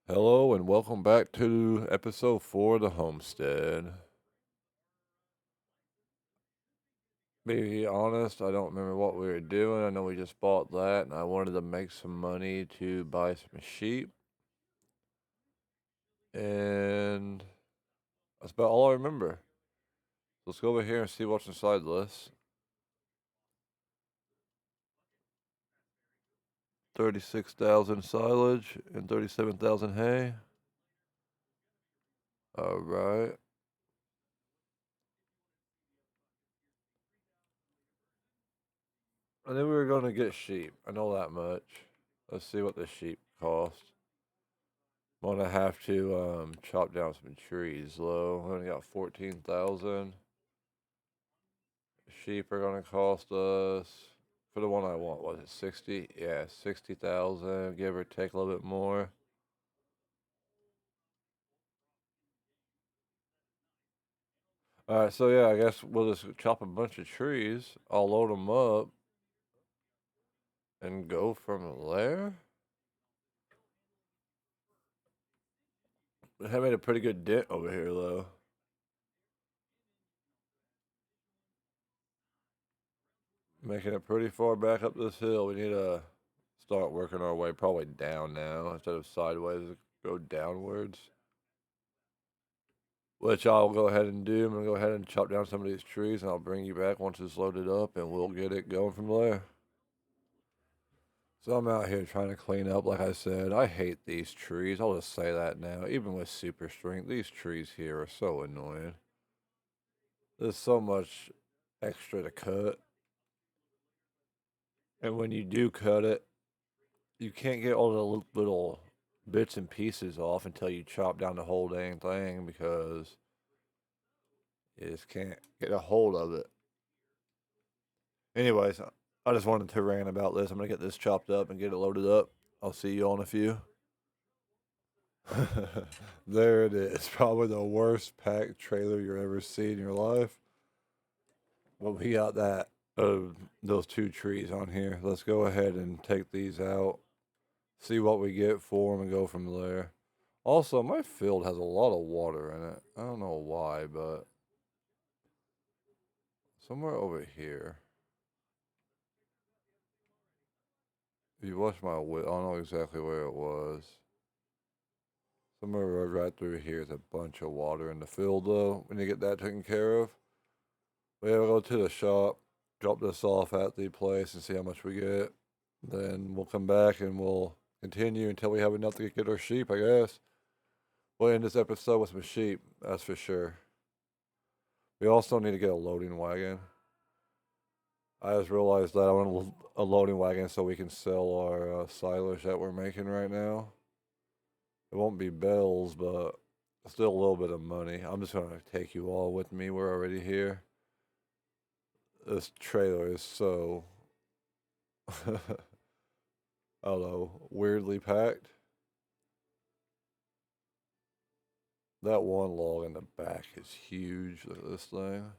Hello and welcome back to episode 4 of the Homestead. Be honest, I don't remember what we were doing. I know we just bought that and I wanted to make some money to buy some sheep. And that's about all I remember. Let's go over here and see what's inside this. 36,000 silage and 37,000 hay. Alright. I knew we were going to get sheep. I know that much. Let's see what the sheep cost. I'm gonna have to chop down some trees though. I only got 14,000. Sheep are gonna cost us for the one I want. Was it 60? Yeah, 60,000, give or take a little bit more. All right, so yeah, I guess we'll just chop a bunch of trees. I'll load them up and go from there. I made a pretty good dent over here though. Making it pretty far back up this hill. We need to start working our way probably down now instead of sideways. Go downwards. Which I'll go ahead and do. I'm going to go ahead and chop down some of these trees, and I'll bring you back once it's loaded up, and we'll get it going from there. So I'm out here trying to clean up, like I said. I hate these trees. I'll just say that now. Even with super strength, these trees here are so annoying. There's so much extra to cut. And when you do cut it, you can't get all the little bits and pieces off until you chop down the whole dang thing because you just can't get a hold of it. Anyways, I just wanted to rant about this. I'm going to get this chopped up and get it loaded up. I'll see you all in a few. There it is. Probably the worst packed trailer you've ever seen in your life. Well, we got those two trees on here. Let's go ahead and take these out, see what we get for them, and go from there. Also, my field has a lot of water in it. I don't know why, but somewhere over here. If you watch my I don't know exactly where it was. Somewhere right through here is a bunch of water in the field, though. We need to get that taken care of. We have to go to the shop, drop this off at the place, and see how much we get. Then we'll come back and we'll continue until we have enough to get our sheep, I guess. We'll end this episode with some sheep, that's for sure. We also need to get a loading wagon. I just realized that I want a loading wagon so we can sell our silage that we're making right now. It won't be bells, but still a little bit of money. I'm just going to take you all with me. We're already here. This trailer is so, I don't know, weirdly packed. That one log in the back is huge. Look at this thing.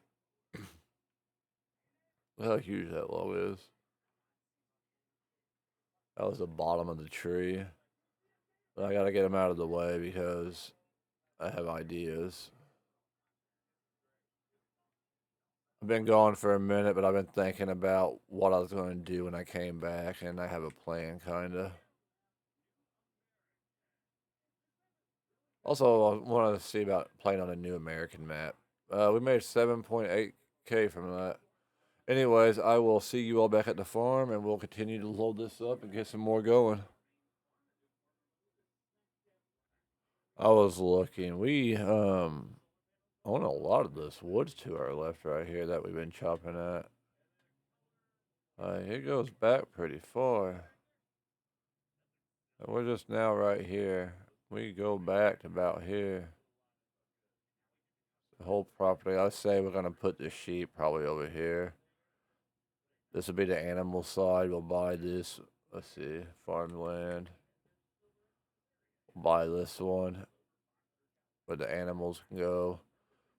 Look how huge that log is. That was the bottom of the tree. But I gotta get him out of the way because I have ideas. I've been gone for a minute, but I've been thinking about what I was going to do when I came back, and I have a plan, kinda. Also, I wanted to see about playing on a new American map. We made 7.8K from that. Anyways, I will see you all back at the farm, and we'll continue to load this up and get some more going. I was looking. We own a lot of this woods to our left right here that we've been chopping at. It goes back pretty far. And we're just now right here. We go back to about here. The whole property. I say we're gonna put the sheep probably over here. This will be the animal side. We'll buy this. Let's see, farmland. We'll buy this one where the animals can go.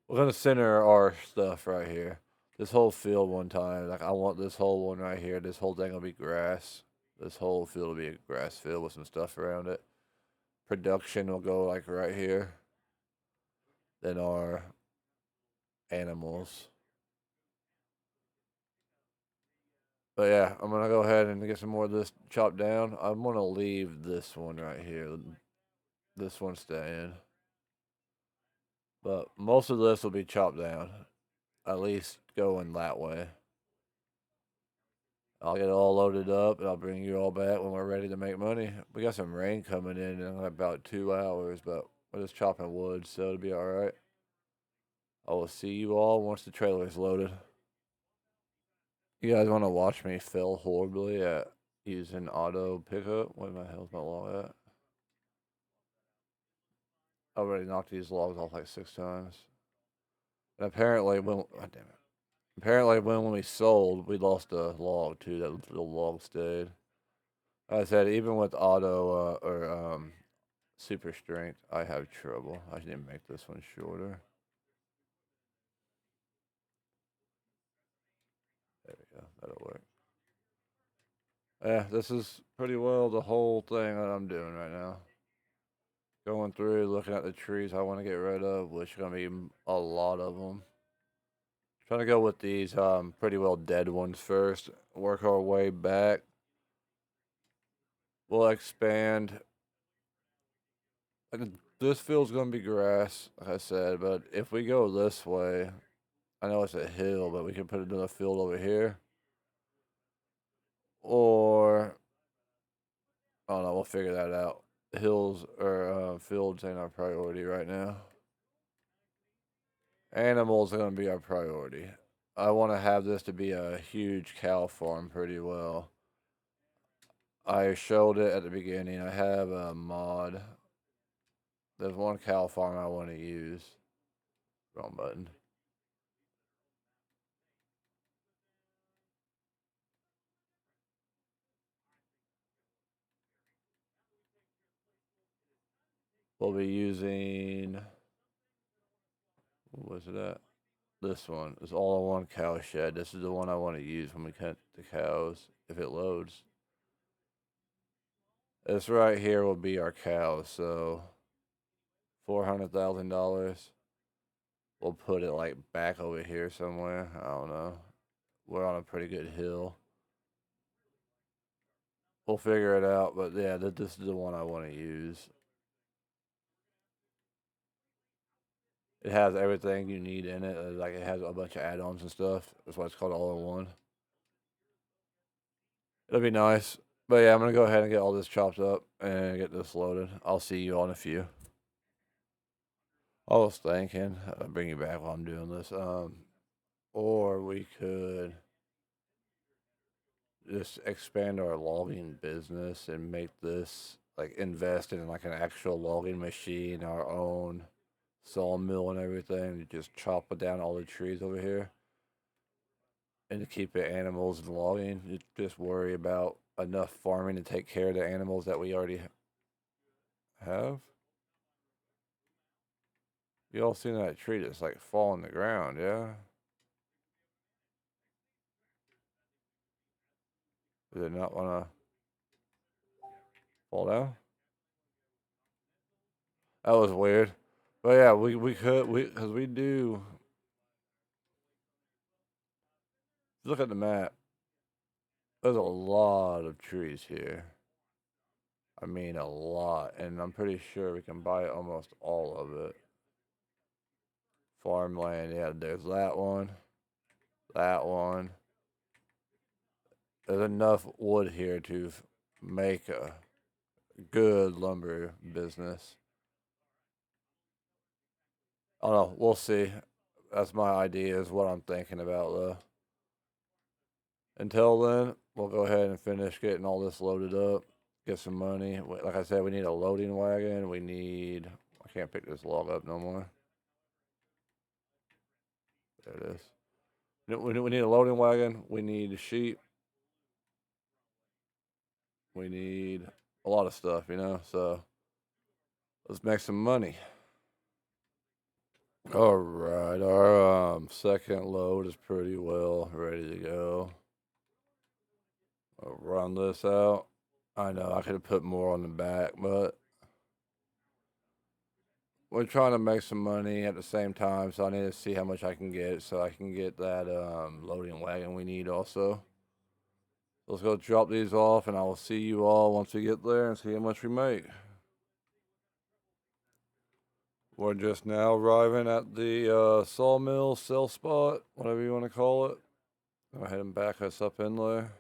We're gonna center our stuff right here. This whole field one time, like I want this whole one right here. This whole thing will be grass. This whole field will be a grass field with some stuff around it. production will go like right here. Then our animals. But yeah, I'm gonna go ahead and get some more of this chopped down. I'm gonna leave this one right here. This one staying. But most of this will be chopped down. At least going that way. I'll get it all loaded up and I'll bring you all back when we're ready to make money. We got some rain coming in about 2 hours, but we're just chopping wood, so it'll be alright. I will see you all once the trailer is loaded. You guys want to watch me fail horribly at using auto pickup? Where the hell's my log at? I already knocked these logs off like 6 times. And apparently, when we sold, we lost a log too. That little log stayed. Like I said, even with auto or super strength, I have trouble. I need to make this one shorter. There we go. That'll work. Yeah, this is pretty well the whole thing that I'm doing right now. Going through, looking at the trees I want to get rid of, which are going to be a lot of them. Trying to go with these pretty well dead ones first. Work our way back. We'll expand. This field's going to be grass, like I said, but if we go this way, I know it's a hill, but we can put another field over here. Or, I don't know, we'll figure that out. Hills or fields ain't our priority right now. Animals are going to be our priority. I want to have this to be a huge cow farm pretty well. I showed it at the beginning. I have a mod. There's one cow farm I want to use. Wrong button. We'll be using. What was it at? This one. It's all in one cow shed. This is the one I want to use when we cut the cows, if it loads. This right here will be our cows, so $400,000. We'll put it like back over here somewhere. I don't know. We're on a pretty good hill. We'll figure it out, but yeah, this is the one I want to use. It has everything you need in it. Like it has a bunch of add-ons and stuff. That's why it's called all in one. It'll be nice. But yeah, I'm gonna go ahead and get all this chopped up and get this loaded. I'll see you all in a few. I was thinking, I'll bring you back while I'm doing this. Or we could just expand our logging business and make this like invest in like an actual logging machine, our own sawmill and everything. Just chop down all the trees over here. And to keep the animals and logging, you just worry about enough farming to take care of the animals that we already have. You all seen that tree just like fall on the ground, yeah? Does it not want to fall down? That was weird. But yeah, we could, because we do. Look at the map. There's a lot of trees here. I mean, a lot. And I'm pretty sure we can buy almost all of it. Farmland, yeah, there's that one. That one. There's enough wood here to make a good lumber business. I don't know. We'll see. That's my idea, is what I'm thinking about, though. Until then, we'll go ahead and finish getting all this loaded up. Get some money. Like I said, we need a loading wagon. We need. I can't pick this log up no more. There it is. We need a loading wagon. We need sheep. We need a lot of stuff, you know? So let's make some money. All right. Our second load is pretty well ready to go. I'll run this out. I know I could have put more on the back, but we're trying to make some money at the same time, so I need to see how much I can get so I can get that loading wagon we need also. Let's go drop these off, and I will see you all once we get there and see how much we make. We're just now arriving at the sawmill sell spot, whatever you want to call it. Go ahead and back us up in there.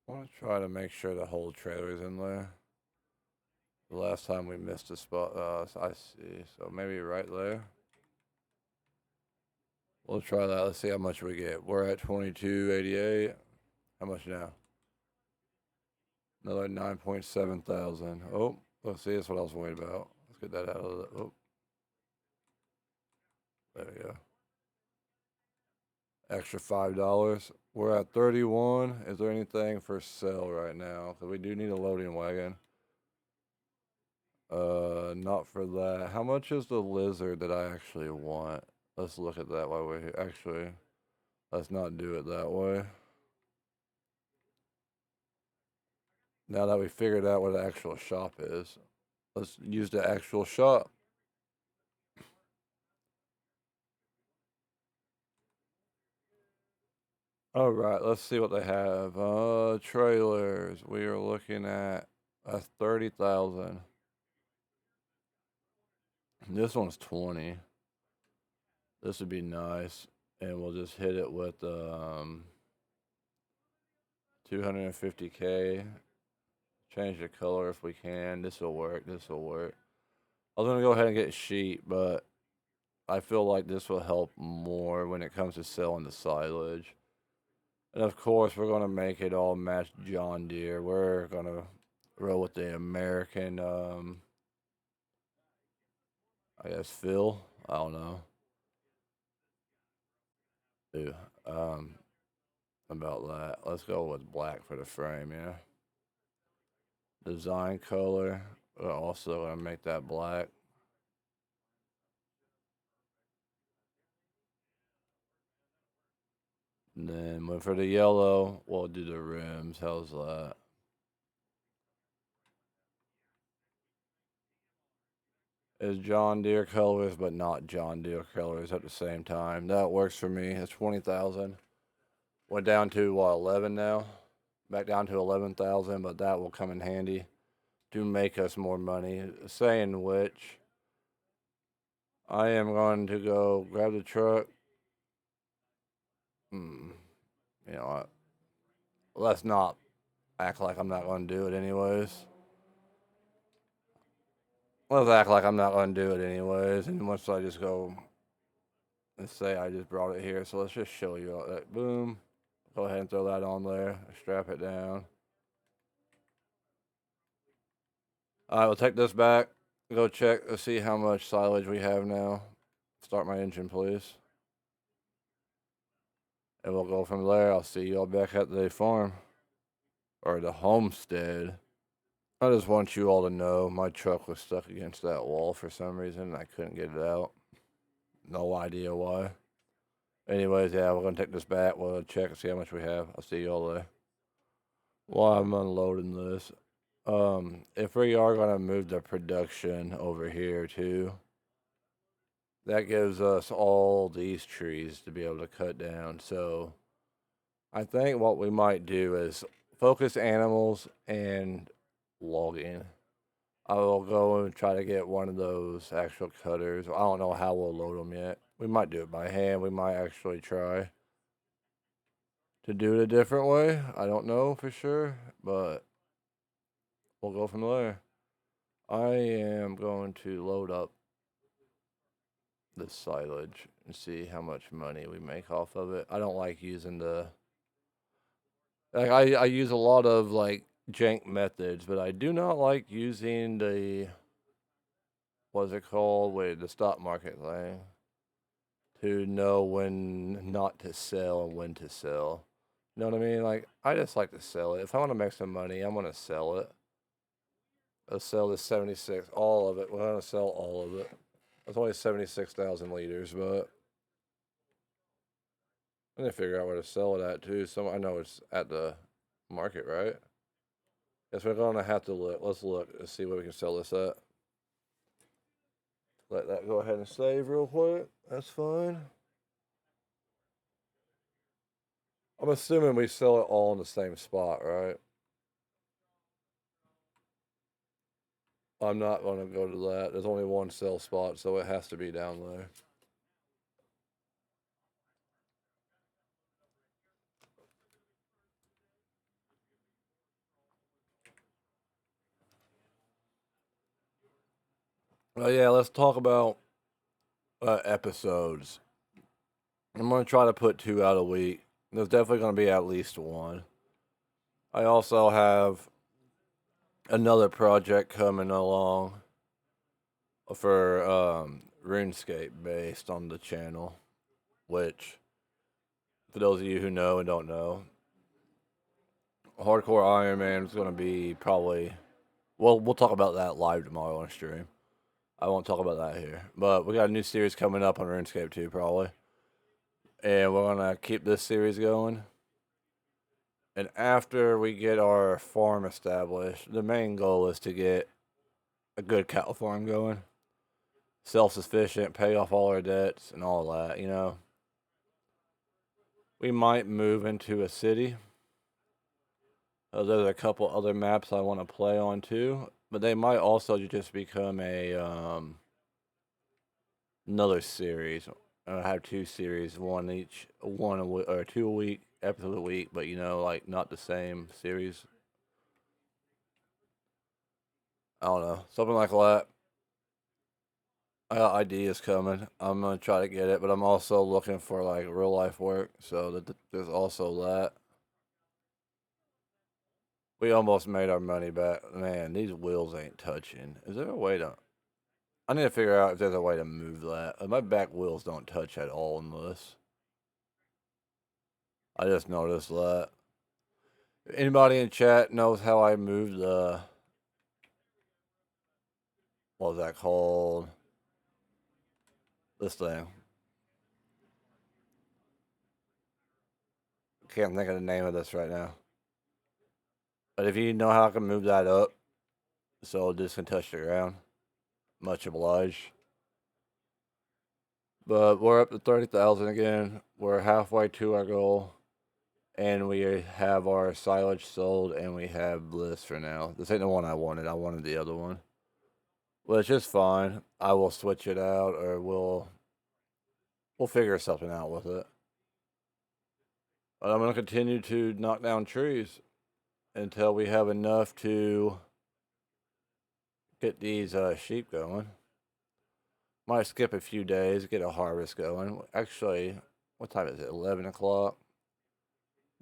I want to try to make sure the whole trailer is in there. The last time we missed a spot, I see. So maybe right there. We'll try that. Let's see how much we get. We're at 22.88. How much now? Another 9.7 thousand. Oh, let's see. That's what I was worried about. Let's get that out of the. Oh, there we go. Extra $5. We're at 31. Is there anything for sale right now? Because we do need a loading wagon. Not for that. How much is the lizard that I actually want? Let's look at that while we're here. Actually, let's not do it that way. Now that we figured out what the actual shop is, let's use the actual shop. All right, let's see what they have. Trailers. We are looking at 30,000. This one's 20. This would be nice, and we'll just hit it with 250K. Change the color if we can. This will work. This will work. I was gonna go ahead and get sheep, but I feel like this will help more when it comes to selling the silage. And of course, we're gonna make it all match John Deere. We're gonna roll with the American, I guess fill. I don't know. Dude, about that. Let's go with black for the frame. Yeah. Design color. We're also gonna make that black. And then for the yellow, we'll do the rims. How's that? Is John Deere colors, but not John Deere colors at the same time. That works for me. It's 20,000. Went down to what, 11 now? Back down to 11,000, but that will come in handy to make us more money. Saying which, I am going to go grab the truck. You know what? Let's not act like I'm not going to do it anyways. Let's act like I'm not going to do it anyways. And once I just go and say I just brought it here. So let's just show you all that. Boom. Go ahead and throw that on there. Strap it down. All right, we'll take this back. Go check to see how much silage we have now. Start my engine, please. And we'll go from there. I'll see y'all back at the farm. Or the homestead. I just want you all to know my truck was stuck against that wall for some reason. And I couldn't get it out. No idea why. Anyways, yeah, we're going to take this back. We'll check and see how much we have. I'll see y'all there. While I'm unloading this. If we are going to move the production over here too, that gives us all these trees to be able to cut down. So I think what we might do is focus animals and logging. I will go and try to get one of those actual cutters. I don't know how we'll load them yet. We might do it by hand. We might actually try to do it a different way. I don't know for sure, but we'll go from there. I am going to load up the silage and see how much money we make off of it. I don't like using the I use a lot of like jank methods, but I do not like using the what's it called? Wait, the stock market thing to know when not to sell and when to sell. You know what I mean? Like I just like to sell it. If I want to make some money, I'm gonna sell it. Let's sell this 76, all of it. We're gonna sell all of it. It's only 76,000 liters, but I need to figure out where to sell it at too. I know it's at the market, right? Guess we're gonna have to look. Let's look and see what we can sell this at. Let that go ahead and save real quick. That's fine. I'm assuming we sell it all in the same spot, right? I'm not going to go to that. There's only one sell spot, so it has to be down there. Yeah, let's talk about episodes. I'm going to try to put 2 out a week. There's definitely going to be at least one. I also have another project coming along for RuneScape based on the channel, which, for those of you who know and don't know, Hardcore Iron Man is going to be probably, well, we'll talk about that live tomorrow on stream. I won't talk about that here. But we got a new series coming up on RuneScape too, probably. And we're going to keep this series going. And after we get our farm established, the main goal is to get a good cattle farm going. Self-sufficient, pay off all our debts and all that, you know. We might move into a city. There's a couple other maps I want to play on too. But they might also just become a another series. I have 2 series, one or 2 a week, episode a week, but you know, like not the same series. I don't know, something like that. I got ideas coming. I'm gonna try to get it, but I'm also looking for like real life work, so there's also that. We almost made our money back. Man, these wheels ain't touching. Is there a way to? I need to figure out if there's a way to move that. My back wheels don't touch at all in this. I just noticed that. Anybody in chat knows how I moved the, what was that called? This thing. Can't think of the name of this right now. But if you know how I can move that up so this can touch the ground, much obliged. But we're up to 30,000 again. We're halfway to our goal. And we have our silage sold and we have bliss for now. This ain't the one I wanted. I wanted the other one. Well, it's just fine. I will switch it out or we'll figure something out with it. But I'm going to continue to knock down trees until we have enough to get these sheep going. Might skip a few days, get a harvest going. Actually, what time is it? 11 o'clock?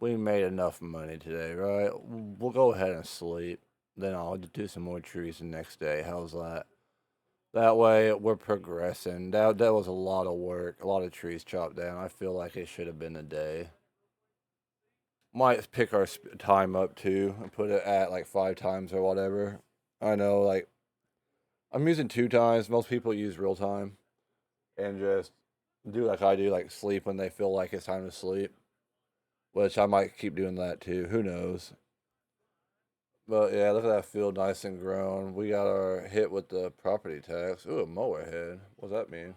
We made enough money today, right? We'll go ahead and sleep. Then I'll do some more trees the next day. How's that? That way, we're progressing. That was a lot of work. A lot of trees chopped down. I feel like it should have been a day. Might pick our time up too and put it at like 5 times or whatever. I know, like, I'm using 2 times. Most people use real time and just do like I do, like sleep when they feel like it's time to sleep. Which I might keep doing that too. Who knows? But yeah, look at that field, nice and grown. We got our hit with the property tax. Ooh, a mower head. What's that mean?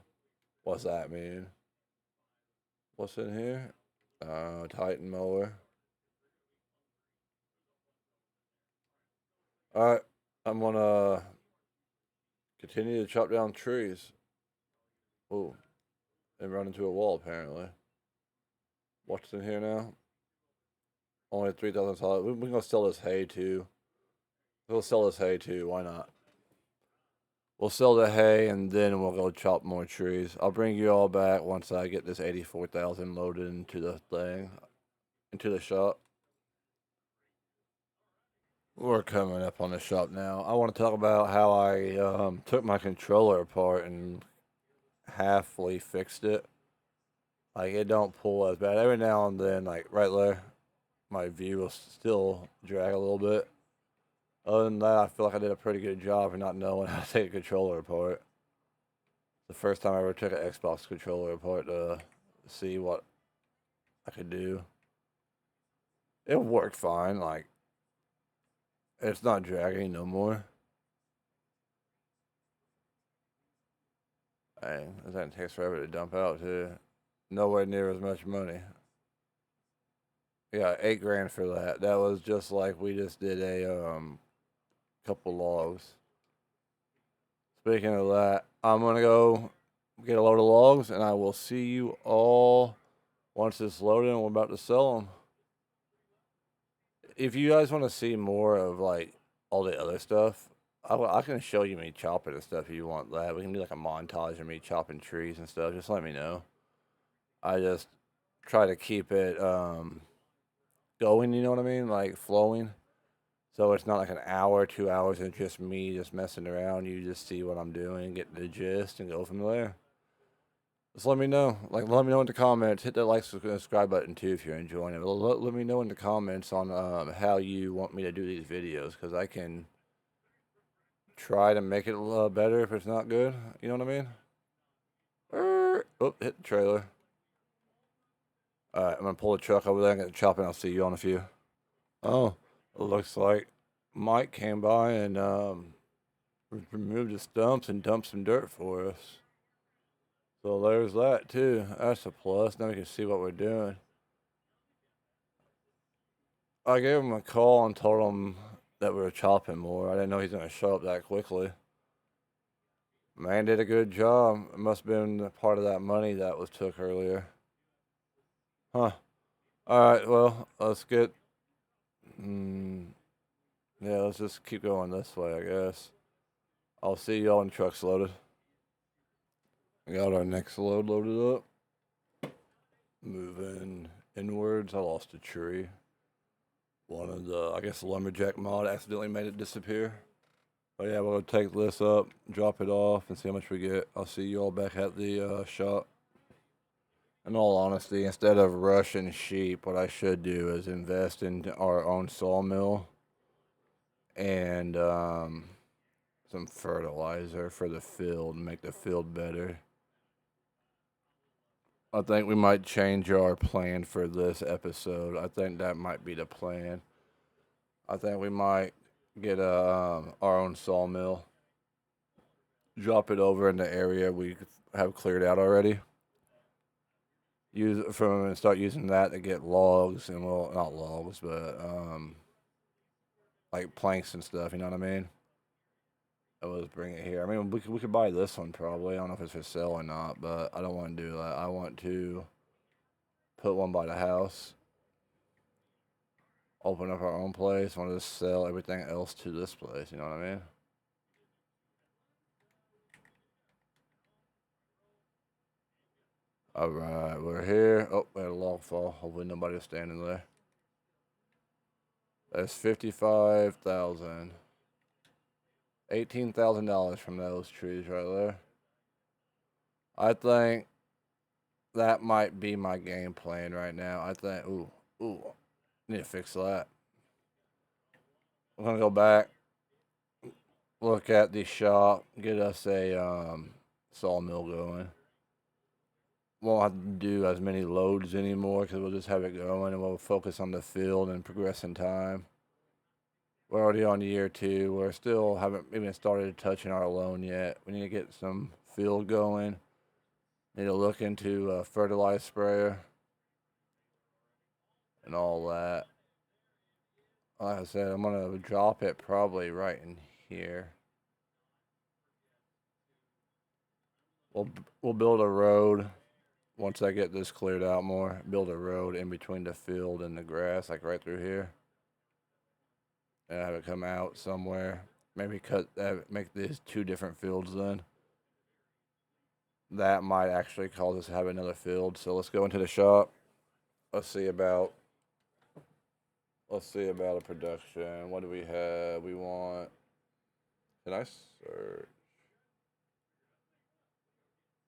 What's that mean? What's in here? Titan mower. Alright, I'm gonna continue to chop down trees. Ooh, and run into a wall apparently. What's in here now? Only 3,000 solid. We're gonna sell this hay too. We'll sell this hay too. Why not? We'll sell the hay and then we'll go chop more trees. I'll bring you all back once I get this 84,000 loaded into the thing, into the shop. We're coming up on the shop now. I want to talk about how I took my controller apart and halfly fixed it. Like, it don't pull as bad. Every now and then, like right there, my view will still drag a little bit. Other than that, I feel like I did a pretty good job for not knowing how to take a controller apart. The first time I ever took an Xbox controller apart to see what I could do. it worked fine. Like, it's not dragging no more. Dang, this thing takes forever to dump out too. Nowhere near as much money. Yeah, $8 grand for that. That was just like we just did a couple logs. Speaking of that, I'm gonna go get a load of logs, and I will see you all once it's loaded and we're about to sell them. If you guys want to see more of like all the other stuff, I can show you me chopping and stuff if you want that. We can do like a montage of me chopping trees and stuff. Just let me know. I just try to keep it going, you know what I mean? Like flowing. So it's not like an hour, 2 hours, and just me just messing around. You just see what I'm doing, get the gist, and go from there. Just let me know. Like, let me know in the comments. Hit that like, subscribe button too if you're enjoying it. Let me know in the comments on how you want me to do these videos, because I can try to make it a little better if it's not good. You know what I mean? Oh, hit the trailer. Alright, I'm going to pull the truck over there and get the chopping. I'll see you on a few. Oh, it looks like Mike came by and removed the stumps and dumped some dirt for us. So there's that too. That's a plus. Now we can see what we're doing. I gave him a call and told him that we were chopping more. I didn't know he's going to show up that quickly. Man did a good job. It must have been part of that money that was took earlier. Huh. Alright, well, let's get... yeah, let's just keep going this way, I guess. I'll see y'all when the truck's loaded. We got our next load loaded up. Moving inwards. I lost a tree. One of the, I guess, the lumberjack mod accidentally made it disappear. But yeah, we'll take this up, drop it off, and see how much we get. I'll see you all back at the shop. In all honesty, instead of rushing sheep, what I should do is invest in our own sawmill and some fertilizer for the field and make the field better. I think we might change our plan for this episode. I think that might be the plan. I think we might get our own sawmill, drop it over in the area we have cleared out already. Use it from and start using that to get logs and, well, not logs, but like planks and stuff. You know what I mean? Let's bring it here. I mean, we could buy this one probably. I don't know if it's for sale or not, but I don't want to do that. I want to put one by the house, open up our own place. I want to just sell everything else to this place. You know what I mean? All right, we're here. Oh, we had a log fall. Hopefully nobody's standing there. That's 55,000. $18,000 from those trees right there. I think that might be my game plan right now. I think, ooh, need to fix that. I'm gonna go back, look at the shop, get us a sawmill going. Won't have to do as many loads anymore because we'll just have it going and we'll focus on the field and progress in time. We're already on year 2. We're still haven't even started touching our loan yet. We need to get some field going. Need to look into a fertilizer sprayer and all that. Like I said, I'm gonna drop it probably right in here. We'll build a road once I get this cleared out more. Build a road in between the field and the grass, like right through here. And have it come out somewhere. Maybe cut that, make these 2 different fields then. That might actually cause us to have another field. So let's go into the shop. Let's see about a production. What do we have? We want, can I search?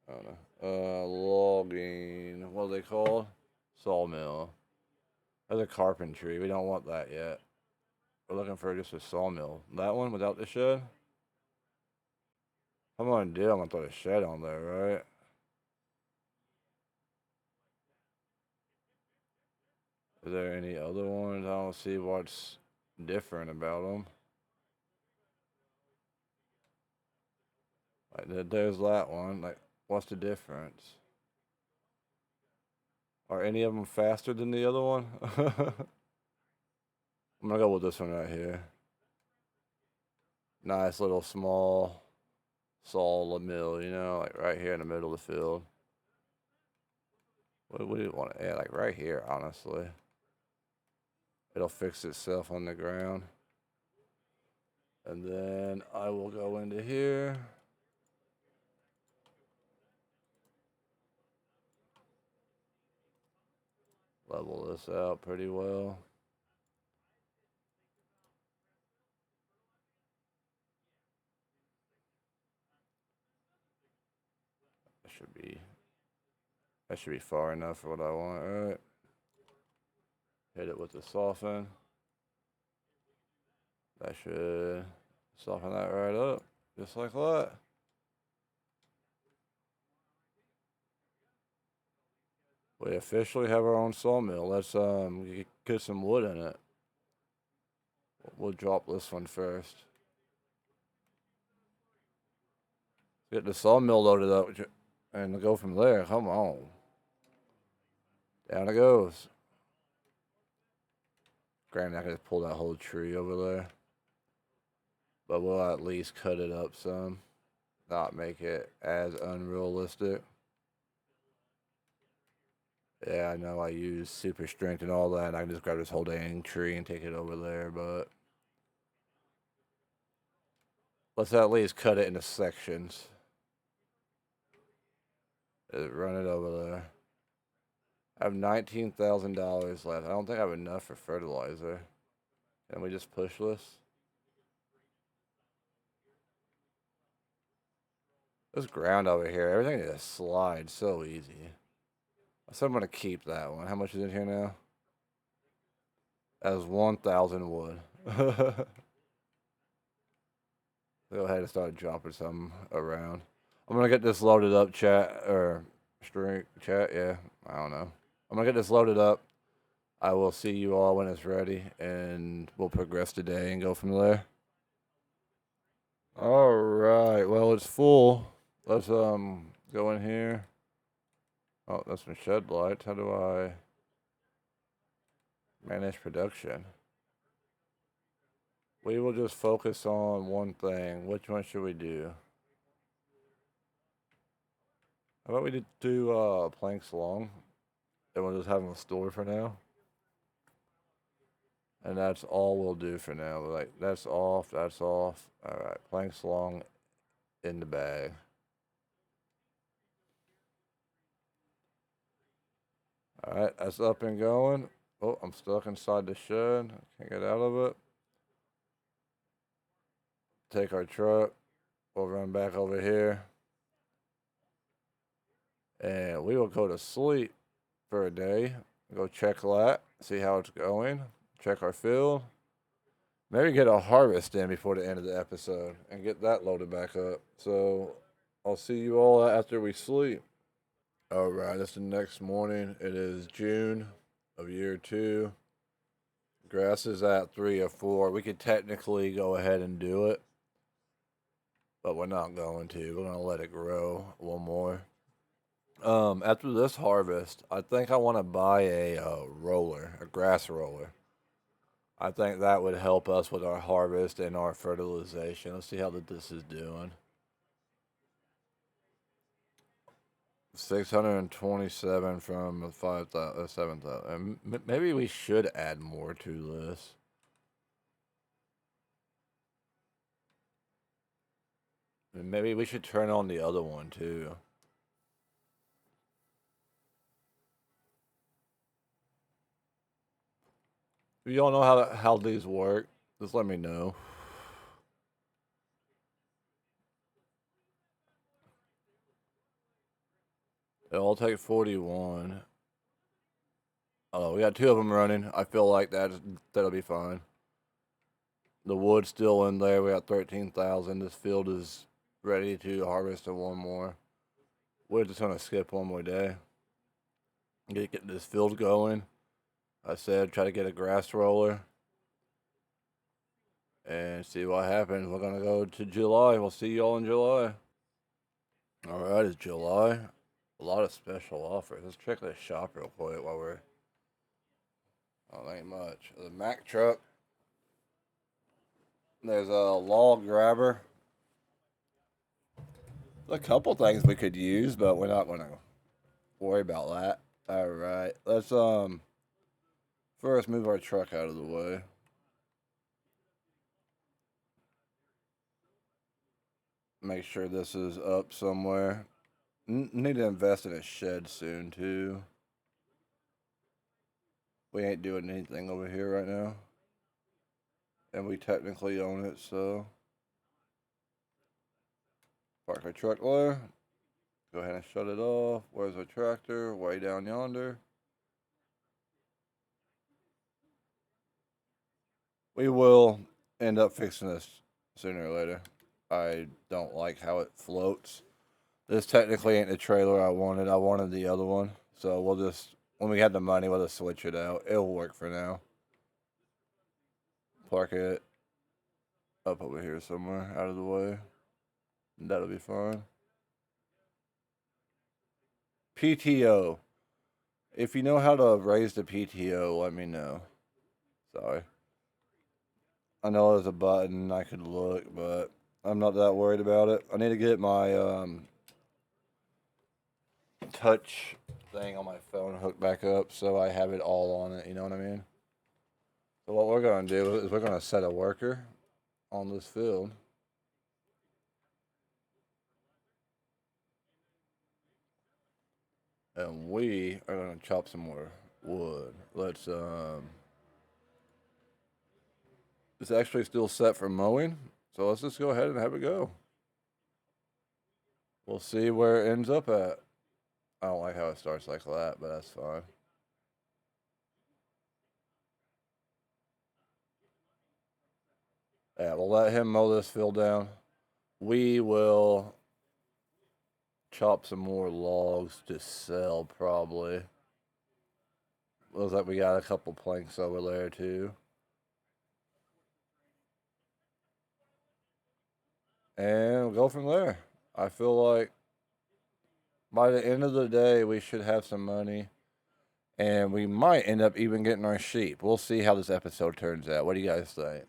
I don't know. Logging. What are they called? Sawmill. There's a carpentry. We don't want that yet. We're looking for just a sawmill. That one without the shed? I'm gonna do. I'm gonna throw the shed on there, right? Is there any other ones? I don't see what's different about them. Like, there's that one. Like, what's the difference? Are any of them faster than the other one? I'm gonna go with this one right here. Nice little small sawmill, you know, like right here in the middle of the field. What do you want to add? Like right here, honestly. It'll fix itself on the ground. And then I will go into here. Level this out pretty well. That should be far enough for what I want. All right. Hit it with the soften. That should soften that right up, just like that. We officially have our own sawmill. Let's get some wood in it. We'll drop this one first. Get the sawmill loaded up and go from there. Come on. Down it goes. Granted, I could just pull that whole tree over there. But we'll at least cut it up some. Not make it as unrealistic. Yeah, I know I use super strength and all that. And I can just grab this whole dang tree and take it over there, but let's at least cut it into sections. Run it over there. I have $19,000 left. I don't think I have enough for fertilizer. Can we just push this? This ground over here, everything just slides so easy. So I'm going to keep that one. How much is in here now? That was 1,000 wood. Go ahead and start dropping some around. I'm going to get this loaded up, chat, or string chat, yeah. I don't know. I'm going to get this loaded up. I will see you all when it's ready, and we'll progress today and go from there. All right. Well, it's full. Let's go in here. Oh, that's some shed lights. How do I manage production? We will just focus on one thing. Which one should we do? How about we do planks long? And we'll just have them stored for now. And that's all we'll do for now. Like, that's off, that's off. Alright, planks long in the bag. Alright, that's up and going. Oh, I'm stuck inside the shed. I can't get out of it. Take our truck. We'll run back over here. And we will go to sleep for a day. Go check that. See how it's going. Check our field. Maybe get a harvest in before the end of the episode. And get that loaded back up. So, I'll see you all after we sleep. Alright, it's the next morning. It is June of year 2. Grass is at 3 or 4. We could technically go ahead and do it, but we're not going to. We're going to let it grow a little more. After this harvest, I think I want to buy a roller, a grass roller. I think that would help us with our harvest and our fertilization. Let's see how this is doing. 627 from 5,000, 7,000. Maybe we should add more to this. Maybe we should turn on the other one too. If you don't know how these work, just let me know. It'll take 41. Oh, we got 2 of them running. I feel like that'll be fine. The wood's still in there. We got 13,000. This field is ready to harvest one more. We're just gonna skip one more day. Get this field going. I said try to get a grass roller and see what happens. We're gonna go to July. We'll see y'all in July. Alright, it's July. A lot of special offers. Let's check this shop real quick while we're... Oh, ain't much. The Mack truck. There's a log grabber. There's a couple things we could use, but we're not gonna worry about that. Alright, let's first move our truck out of the way. Make sure this is up somewhere. Need to invest in a shed soon too. We ain't doing anything over here right now. And we technically own it, so. Park our truck there. Go ahead and shut it off. Where's our tractor? Way down yonder. We will end up fixing this sooner or later. I don't like how it floats. This technically ain't the trailer I wanted. I wanted the other one. So we'll just, when we have the money, we'll just switch it out. It'll work for now. Park it up over here somewhere, out of the way. That'll be fine. PTO. If you know how to raise the PTO, let me know. Sorry. I know there's a button I could look, but I'm not that worried about it. I need to get my touch thing on my phone hooked back up so I have it all on it, you know what I mean? So what we're going to do is we're going to set a worker on this field. And we are going to chop some more wood. Let's, it's actually still set for mowing. So let's just go ahead and have it go. We'll see where it ends up at. I don't like how it starts like that, but that's fine. Yeah, we'll let him mow this field down. We will chop some more logs to sell, probably. Looks like we got a couple planks over there, too. And we'll go from there. I feel like by the end of the day, we should have some money. And we might end up even getting our sheep. We'll see how this episode turns out. What do you guys think?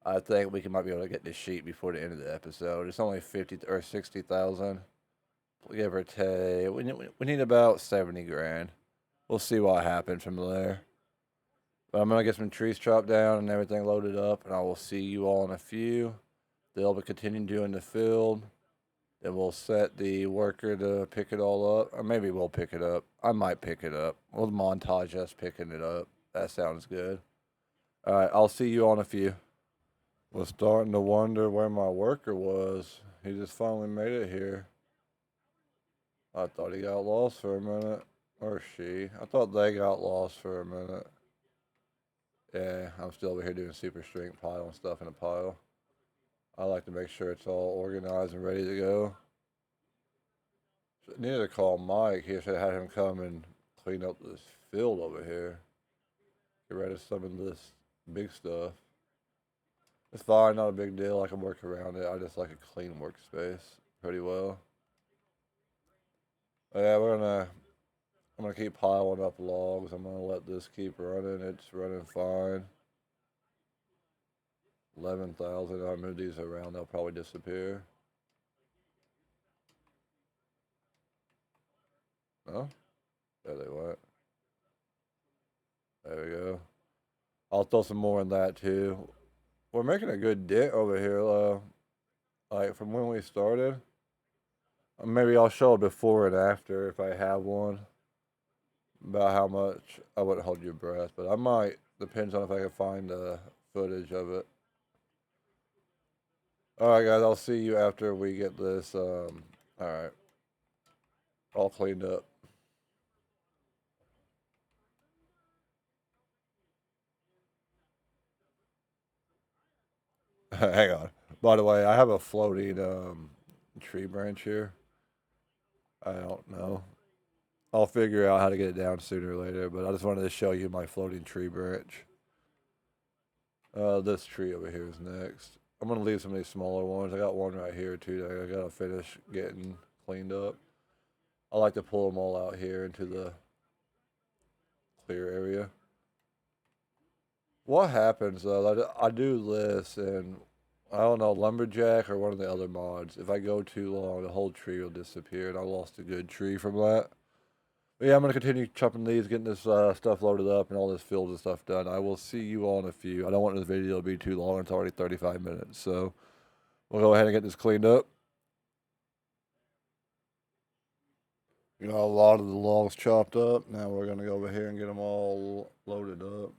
I think we might be able to get this sheep before the end of the episode. It's only 50 or 60,000. Give or take. We need about 70 grand. We'll see what happens from there. But I'm going to get some trees chopped down and everything loaded up. And I will see you all in a few. They'll be continuing doing the field. Then we'll set the worker to pick it all up. Or maybe we'll pick it up. I might pick it up. We'll montage us picking it up. That sounds good. Alright, I'll see you all in a few. Was starting to wonder where my worker was. He just finally made it here. I thought he got lost for a minute. Or she. I thought they got lost for a minute. Yeah, I'm still over here doing super strength piling stuff in a pile. I like to make sure it's all organized and ready to go. So I needed to call Mike. He should have had him come and clean up this field over here. Get rid of some of this big stuff. It's fine, not a big deal. I can work around it. I just like a clean workspace pretty well. But yeah, I'm gonna keep piling up logs. I'm gonna let this keep running. It's running fine. 11,000. I move these around, they'll probably disappear. No? There they went. There we go. I'll throw some more in that too. We're making a good dent over here, like from when we started. Maybe I'll show a before and after if I have one. About how much. I wouldn't hold your breath, but I might. Depends on if I can find footage of it. Alright guys, I'll see you after we get this, alright. All cleaned up. Hang on. By the way, I have a floating tree branch here. I don't know. I'll figure out how to get it down sooner or later, but I just wanted to show you my floating tree branch. This tree over here is next. I'm going to leave some of these smaller ones. I got one right here, too, that I got to finish getting cleaned up. I like to pull them all out here into the clear area. What happens, though, I do this, and I don't know, Lumberjack or one of the other mods, if I go too long, the whole tree will disappear, and I lost a good tree from that. But yeah, I'm going to continue chopping these, getting this stuff loaded up, and all this fields and stuff done. I will see you all in a few. I don't want this video to be too long. It's already 35 minutes, so we'll go ahead and get this cleaned up. You know, a lot of the logs chopped up. Now we're going to go over here and get them all loaded up.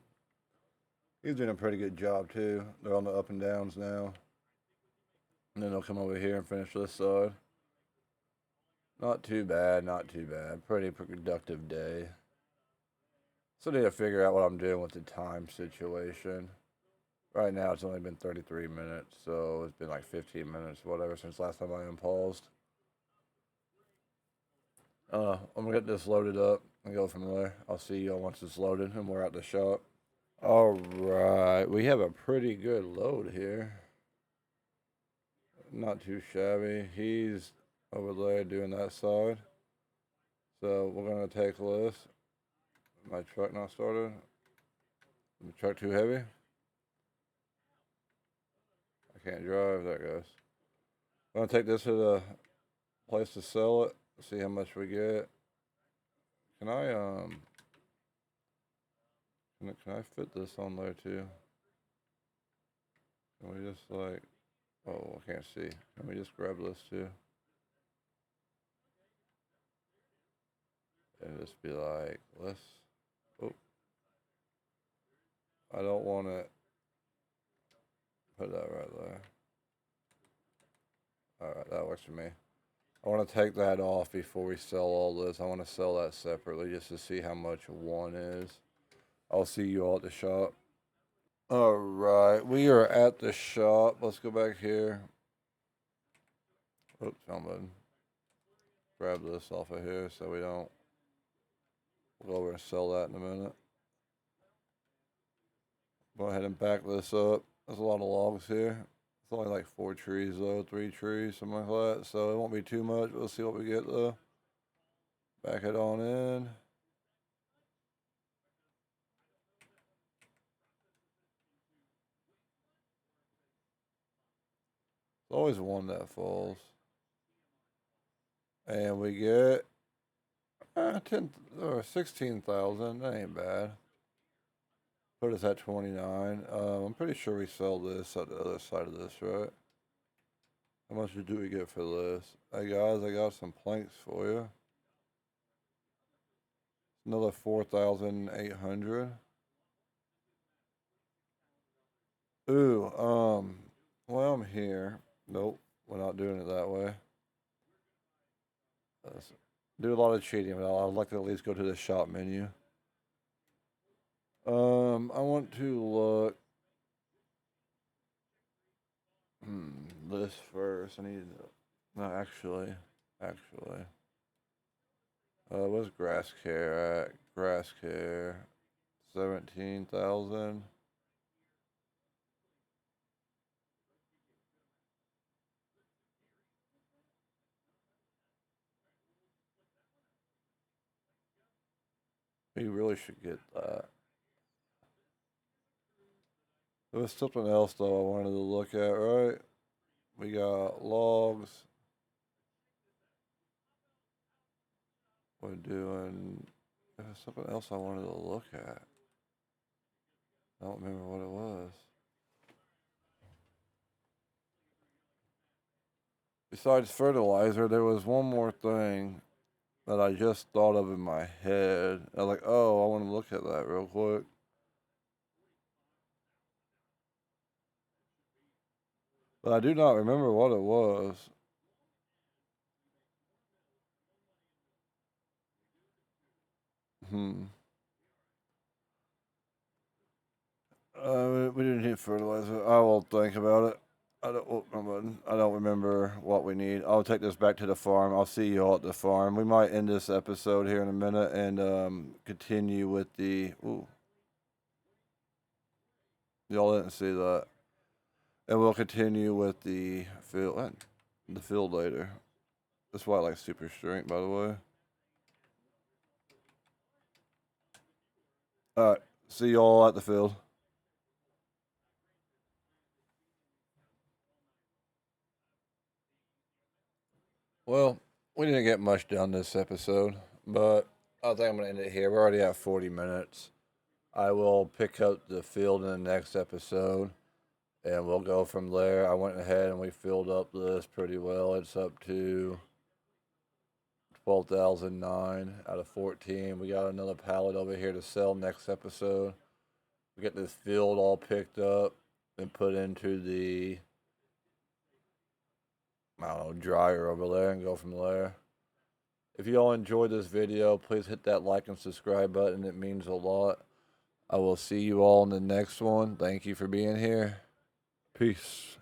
He's doing a pretty good job, too. They're on the up and downs now. And then they'll come over here and finish this side. Not too bad, not too bad. Pretty productive day. So I need to figure out what I'm doing with the time situation. Right now it's only been 33 minutes, so it's been like 15 minutes, whatever, since last time I unpaused. I'm gonna get this loaded up and go from there. I'll see you all once it's loaded and we're at the shop. Alright, we have a pretty good load here. Not too shabby. He's over there doing that side. So we're gonna take this. My truck not started. The truck too heavy? I can't drive. There it goes. I'm gonna take this to the place to sell it. See how much we get. Can I can I fit this on there too? Can we just like, oh, I can't see. Can we just grab this too? And just be like, let's, oh, I don't want to put that right there. Alright, that works for me. I want to take that off before we sell all this. I want to sell that separately just to see how much one is. I'll see you all at the shop. Alright, we are at the shop. Let's go back here. Oops, wrong button. Grab this off of here so we don't. We'll go over and sell that in a minute. Go ahead and back this up. There's a lot of logs here. It's only like 4 trees though, 3 trees, something like that. So it won't be too much. We'll see what we get though. Back it on in. There's always one that falls. And we get 10 or 16,000. That ain't bad. Put us at 29. I'm pretty sure we sell this at the other side of this, right? How much do we get for this? Hey guys, I got some planks for you. Another 4,800. Ooh, well, I'm here. Nope, we're not doing it that way. Let's do a lot of cheating, but I'd like to at least go to the shop menu. I want to look. This first. I need. No, actually. What's grass care at? Grass care. 17,000. We really should get that. There was something else though I wanted to look at, right? We got logs. We're doing. There was something else I wanted to look at. I don't remember what it was. Besides fertilizer, there was one more thing that I just thought of in my head. I was like, oh, I want to look at that real quick. But I do not remember what it was. We didn't hit fertilizer. I will think about it. I don't remember what we need. I'll take this back to the farm. I'll see you all at the farm. We might end this episode here in a minute and continue with the. Ooh. Y'all didn't see that. And we'll continue with the field later. That's why I like super strength, by the way. Alright, see y'all at the field. Well, we didn't get much done this episode, but I think I'm going to end it here. We're already at 40 minutes. I will pick up the field in the next episode, and we'll go from there. I went ahead and we filled up this pretty well. It's up to 12,009 out of 14. We got another pallet over here to sell next episode. We get this field all picked up and put into the dryer over there and go from there. If you all enjoyed this video, please hit that like and subscribe button. It means a lot. I will see you all in the next one. Thank you for being here. Peace.